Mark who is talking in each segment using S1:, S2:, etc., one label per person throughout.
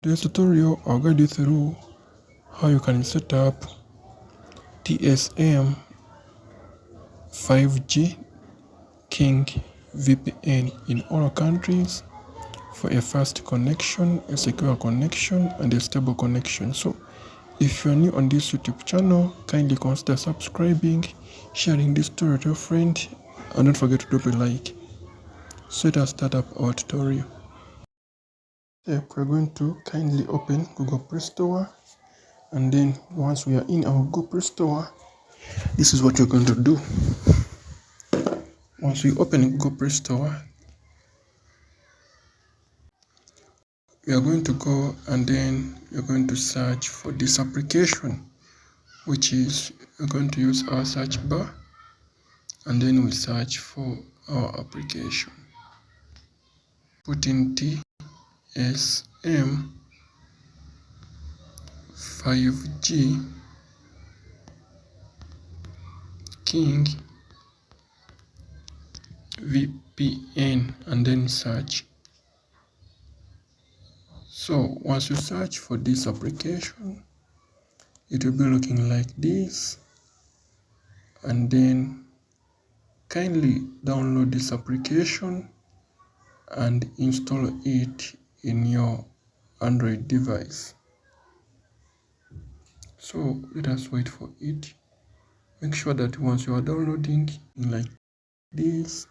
S1: Today's tutorial, I'll guide you through how you can set up TSM 5G KING VPN in all countries for a fast connection, a secure connection, and a stable connection. So if you're new on this YouTube channel, kindly consider subscribing, sharing this tutorial to your friend, and don't forget to drop a like. So let us start up our tutorial. Step, we're going to kindly open Google Play Store, and then once we are in our Google Play Store, this is what you're going to do. Once we open Google Play Store, we are going to go and then you're going to search for this application, which is we're going to use our search bar, and then we search for our application. Put in TSM 5G KING VPN and then search. So once you search for this application, it will be looking like this, and then kindly download this application and install it in your Android device. So let us wait for it. Make sure that once you are downloading like this,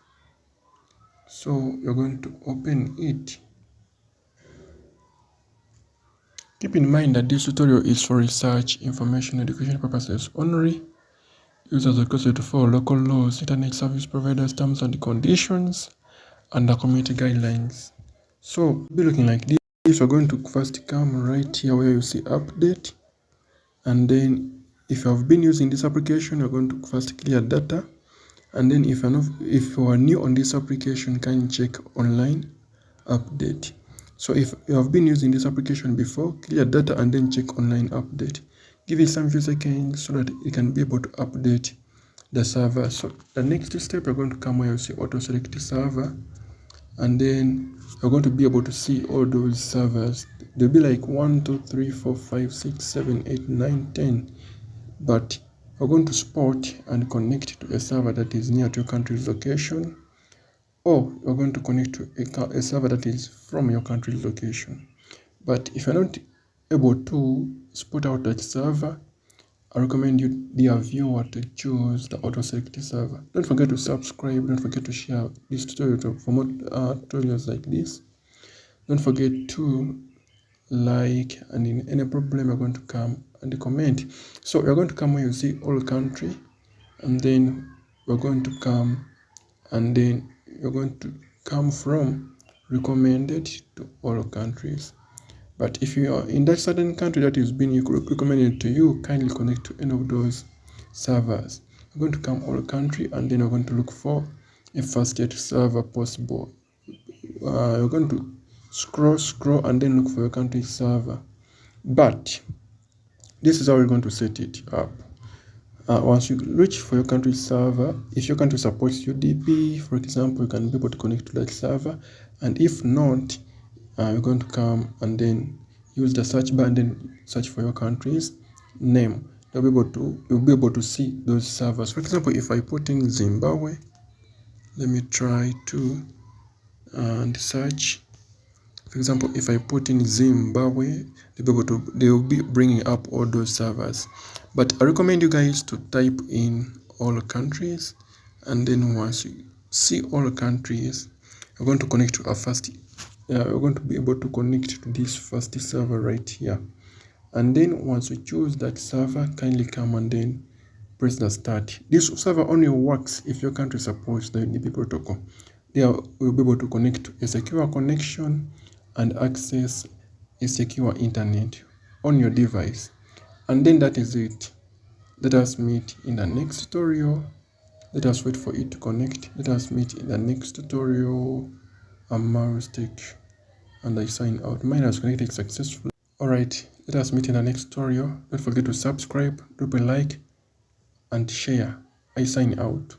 S1: so you're going to open it. Keep in mind that this tutorial is for research, information, education purposes only. Users are requested to follow local laws, internet service providers, terms and conditions, and the community guidelines. So be looking like this. We're going to first come right here where you see update, and then if you have been using this application, you're going to first clear data, and then if you are new on this application, can check online update. So if you have been using this application before, clear data and then check online update. Give it some few seconds so that it can be able to update the server. So the next step, you're going to come where you see auto select server, and then you're going to be able to see all those servers. They'll be like 1, 2, 3, 4, 5, 6, 7, 8, 9, 10. But you're going to spot and connect to a server that is near to your country's location, or you're going to connect to a server that is from your country's location. But if you're not able to spot out that server, I recommend you, dear viewer, to choose the auto select server. Don't forget to subscribe, don't forget to share this tutorial for more tutorials like this. Don't forget to like, and in any problem you're going to come and comment. So you're going to come where you see all country, and then we're going to come, and then you're going to come from recommended to all countries. But if you are in that certain country that is being recommended to you, kindly connect to any of those servers. We're going to come all country, and then we're going to look for a fastest server possible. You're going to scroll and then look for your country's server. But this is how we're going to set it up. Once you reach for your country's server, if your country supports UDP, for example, you can be able to connect to that server. And if not, you're going to come and then use the search bar and then search for your country's name. You'll be able to see those servers. For example, if I put in Zimbabwe, let me try to and search. For example, if I put in Zimbabwe, they will be bringing up all those servers. But I recommend you guys to type in all countries, and then once you see all countries, you're going to connect to we're going to be able to connect to this first server right here. And then once you choose that server, kindly come and then press the start. This server only works if your country supports the UDP protocol. There will be able to connect to a secure connection and access a secure internet on your device. And then that is it. Let us meet in the next tutorial. Let us wait for it to connect. Let us meet in the next tutorial. I'm Marustic, and I sign out. Mine has connected successfully. Alright, let us meet in the next tutorial. Don't forget to subscribe, drop a like, and share. I sign out.